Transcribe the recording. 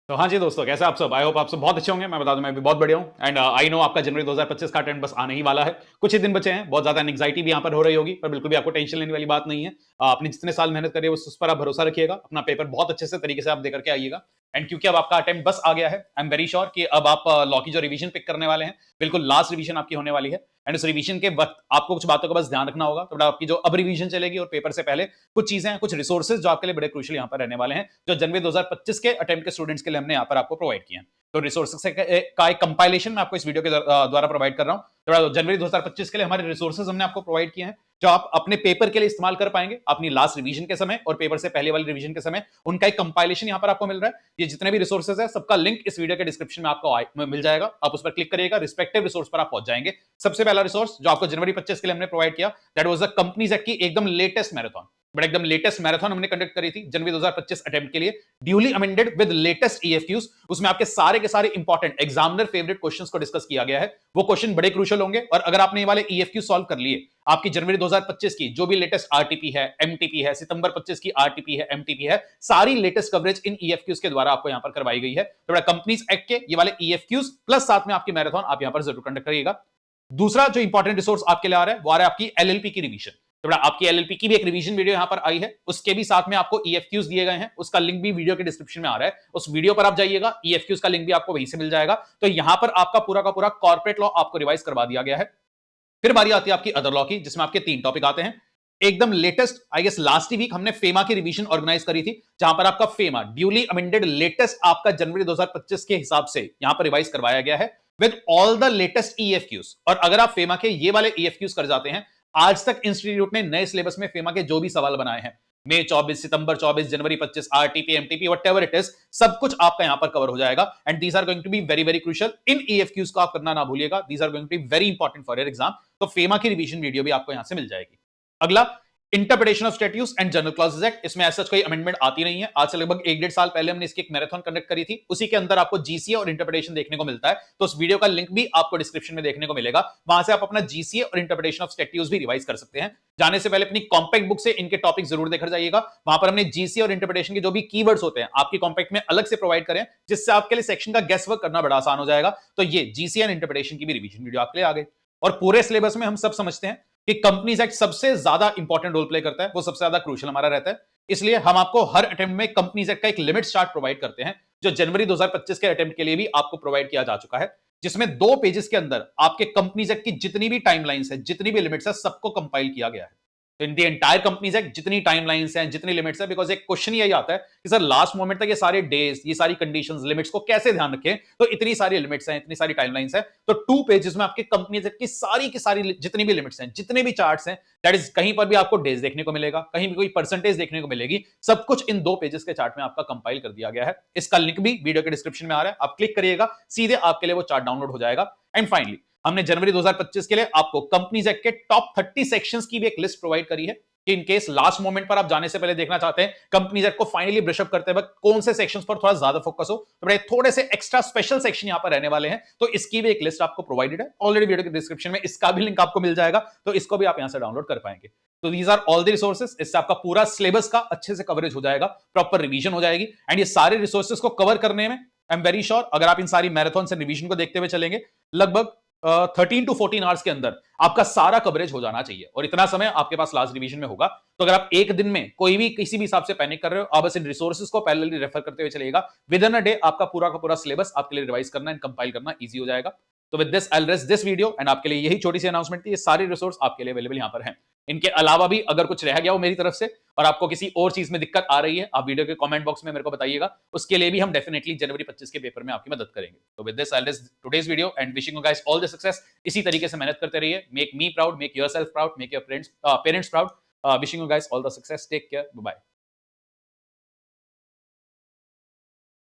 तो हाँ जी दोस्तों, कैसे आप सब? आई होप आप सब बहुत अच्छे होंगे। मैं बता दूं, मैं भी बहुत बढ़िया हूं। एंड आई नो आपका जनवरी 2025 का अटेम्प्ट बस आने ही वाला है। कुछ ही दिन बचे हैं। बहुत ज्यादा एंग्जाइटी भी यहाँ पर हो रही होगी, पर बिल्कुल भी आपको टेंशन लेने वाली बात नहीं है। आपने जितने साल मेहनत करी है उस पर आप भरोसा रखिएगा। अपना पेपर बहुत अच्छे से तरीके से आप देकर के आइएगा। एंड क्योंकि अब आपका अटेम्प्ट बस आ गया है, आई एम वेरी श्योर कि अब आप लॉ की जो रिवीजन पिक करने वाले हैं, बिल्कुल लास्ट रिवीजन आपकी होने वाली है। एंड उस रिवीजन के वक्त आपको कुछ बातों का बस ध्यान रखना होगा। तो आपकी जो अब रिवीजन चलेगी और पेपर से पहले कुछ चीजें हैं, कुछ रिसोर्सेज जो आपके लिए बड़े क्रूशियल यहाँ पर रहने वाले हैं, जो जनवरी 2025 के अटेम्प्ट के स्टूडेंट्स के लिए हमने यहाँ पर आपको प्रोवाइड किए हैं। तो रिसोर्सेज का एक कंपाइलेशन मैं आपको इस वीडियो के द्वारा प्रोवाइड कर रहा हूं। तो जनवरी 2025 के लिए हमारे रिसोर्सेज हमने आपको प्रोवाइड किए हैं, जो आप अपने पेपर के लिए इस्तेमाल कर पाएंगे अपनी लास्ट रिवीजन के समय और पेपर से पहले वाली रिवीजन के समय। उनका एक कंपाइलेशन यहां पर आपको मिल रहा है। ये जितने भी रिसोर्सेज है, सबका लिंक इस वीडियो के डिस्क्रिप्शन में आपको मिल जाएगा। आप उस पर क्लिक करिएगा, रिस्पेक्टिव रिसोर्स पर आप पहुंच जाएंगे। सबसे पहला रिसोर्स जो आपको जनवरी 25 के लिए हमने प्रोवाइड किया, that was the companies act की एकदम लेटेस्ट मैराथन। बट एकदम लेटेस्ट मैराथन हमने कंडक्ट करी थी जनवरी 2025 अटेम्प्ट के लिए, ड्यूली अमेंडेड विद लेटेस्ट ईएफक्यूज। उसमें आपके सारे के सारे इंपॉर्टेंट एग्जामिनर फेवरेट क्वेश्चंस को डिस्कस किया गया है। वो क्वेश्चन बड़े क्रूशियल होंगे, और अगर आपने ये वाले ईएफक्यू सॉल्व कर लिए, आपकी जनवरी 2025 की जो भी लेटेस्ट आरटीपी है, एमटीपी है, सितंबर 25 की आरटीपी है, एमटीपी है, सारी लेटेस्ट कवरेज इन ईएफक्यूज के द्वारा आपको यहां पर करवाई गई है। तो कंपनीज एक्ट के ये वाले ईएफक्यूज प्लस साथ में आपकी मैराथन आप यहां पर जरूर कंडक्ट करिएगा। दूसरा जो इंपॉर्टेंट रिसोर्स आपके लिए आ रहा है, वो आ रहा है आपकी एलएलपी की रिवीजन। तो आपकी एलएलपी की भी एक रिवीजन वीडियो यहां पर आई है, उसके भी साथ में आपको ईएफक्यूज दिए गए हैं। उसका लिंक भी वीडियो के डिस्क्रिप्शन में आ रहा है, उस वीडियो पर आप जाइएगा, ईएफक्यूज का लिंक भी आपको वहीं से मिल जाएगा। तो यहां पर आपका पूरा का पूरा कॉर्पोरेट लॉ आपको रिवाइज करवा दिया गया है। फिर बारी आती है आपकी अदर लॉ की, जिसमें आपके 3 टॉपिक आते हैं। एकदम latest, I guess last week हमने फेमा की रिवीजन ऑर्गेनाइज करी थी, जहां पर आपका फेमा ड्यूली अमेंडेड लेटेस्ट आपका जनवरी 2025 के हिसाब से यहां पर रिवाइज करवाया गया है विद ऑल द लेटेस्ट ईएफक्यूज। और अगर आप फेमा के ये वाले ईएफक्यूज कर जाते हैं, आज तक इंस्टीट्यूट ने नए सिलेबस में फेमा के जो भी सवाल बनाए हैं, मई 24, सितंबर 24, जनवरी 25, RTP, MTP, whatever it is, सब कुछ आपका यहां पर कवर हो जाएगा। And these are going to be very very crucial. इन ईएफक्यूज को आप करना ना भूलिएगा, these are going to be very important for your exam. तो फेमा की रिवीजन वीडियो भी आपको यहां से मिल जाएगी। अगला, interpretation of statutes and general clauses act. इसमें ऐसा कोई अमेंडमेंट आती नहीं है। आज से लगभग 1-1.5 साल पहले हमने इसकी एक मैराथन कंडक्ट करी थी, उसी के अंदर आपको जीसीए और इंटरप्रिटेशन देखने को मिलता है। तो उस वीडियो का लिंक भी आपको डिस्क्रिप्शन में देखने को मिलेगा, वहां से आप अपना जीसीए और इंटरप्रिटेशन ऑफ स्टैट्यूट्स भी रिवाइज कर सकते हैं। जाने से पहले अपनी कॉम्पैक्ट बुक से इनके टॉपिक जरूर देखकर जाइएगा। वहां पर हमने जीसीए और इंटरप्रिटेशन के जो भी कीवर्ड्स होते हैं आपकी कॉम्पैक्ट में अलग से प्रोवाइड करें, जिससे आपके लिए सेक्शन का गेस वर्क करना बड़ा आसान हो जाएगा। तो ये जीसीए और इंटरप्रिटेशन की भी रिवीजन वीडियो आपके लिए आ गई। और पूरे सिलेबस में हम सब समझते हैं कि कंपनीज एक्ट सबसे ज्यादा इंपॉर्टेंट रोल प्ले करता है, वो सबसे ज्यादा क्रूशियल हमारा रहता है। इसलिए हम आपको हर अटेम्प्ट में कंपनीज एक्ट का एक लिमिट चार्ट प्रोवाइड करते हैं, जो जनवरी 2025 के अटेम्प्ट के लिए भी आपको प्रोवाइड किया जा चुका है, जिसमें 2 पेजेस के अंदर आपके कंपनीज एक्ट की जितनी भी टाइमलाइंस है, जितनी भी लिमिट्स है, सबको कंपाइल किया गया है। इन दी एंटायर कंपनीज एक्ट जितनी टाइमलाइंस हैं, जितनी लिमिट्स है, बिकॉज एक क्वेश्चन यही आता है कि सर लास्ट मोमेंट तक ये सारे डेज, ये सारी कंडीशंस, लिमिट्स को कैसे ध्यान रखें। तो इतनी सारी लिमिट्स हैं, इतनी सारी टाइमलाइंस हैं, तो 2 पेजेस में आपके कंपनीज एक्ट की सारी जितनी भी लिमिट्स हैं, जितने भी चार्ट्स हैं, दैट इज कहीं पर भी आपको डेज देखने को मिलेगा, कहीं भी कोई परसेंटेज देखने को मिलेगी, सब कुछ इन 2 पेजेस के चार्ट में आपका कंपाइल कर दिया गया है। इसका लिंक भी वीडियो के डिस्क्रिप्शन में आ रहा है, आप क्लिक करिएगा, सीधे आपके लिए वो चार्ट डाउनलोड हो जाएगा। एंड फाइनली, हमने जनवरी 2025 के लिए आपको कंपनीज एक्ट के टॉप 30 सेक्शंस की भी एक लिस्ट प्रोवाइड करी है, कि इन केस लास्ट मोमेंट पर आप जाने से पहले देखना चाहते हैं कंपनीज एक्ट को फाइनली ब्रश अप करते वक्त कौन से सेक्शंस पर थोड़ा ज्यादा फोकस हो, तो बड़े थोड़े से एक्स्ट्रा स्पेशल सेक्शन यहां पर रहने वाले हैं। तो इसकी भी एक लिस्ट आपको प्रोवाइडेड है ऑलरेडी, वीडियो के डिस्क्रिप्शन में इसका भी लिंक आपको मिल जाएगा, तो इसको भी आप यहां से डाउनलोड कर पाएंगे। तो these are all the resources. इससे आपका पूरा सिलेबस का अच्छे से कवरेज हो जाएगा, प्रॉपर रिवीजन हो जाएगी। एंड ये सारे रिसोर्सेज को कवर करने में आई एम वेरी श्योर, अगर आप इन सारी मैराथन से रिवीजन को देखते हुए चलेंगे, लगभग 13 to 14 आवर्स के अंदर आपका सारा कवरेज हो जाना चाहिए। और इतना समय आपके पास लास्ट रिवीजन में होगा। तो अगर आप एक दिन में कोई भी किसी भी हिसाब से पैनिक कर रहे हो, आप बस इन रिसोर्सेज को पैरेलली रेफर करते हुए चलेगा, विद इन अ डे आपका पूरा का पूरा सिलेबस आपके लिए रिवाइज करना एंड कंपाइल करना इजी हो जाएगा। तो with this I will rest this video, and आपके लिए यही छोटी सी अनाउंसमेंट थी। ये सारे रिसोर्स आपके लिए अवेलेबल यहां पर हैं। इनके अलावा भी अगर कुछ रह गया हो मेरी तरफ से, और आपको किसी और चीज में दिक्कत आ रही है, आप वीडियो के कमेंट बॉक्स में मेरे को बताइएगा, उसके लिए भी हम डेफिनेटली जनवरी 25 के पेपर में आपकी मदद करेंगे। तो with this I will rest today's video and wishing you guys all the success. इसी तरीके से मेहनत करते रहिए, make me proud, make yourself proud, make your parents proud. Wishing you guys all the success, take care, bye bye.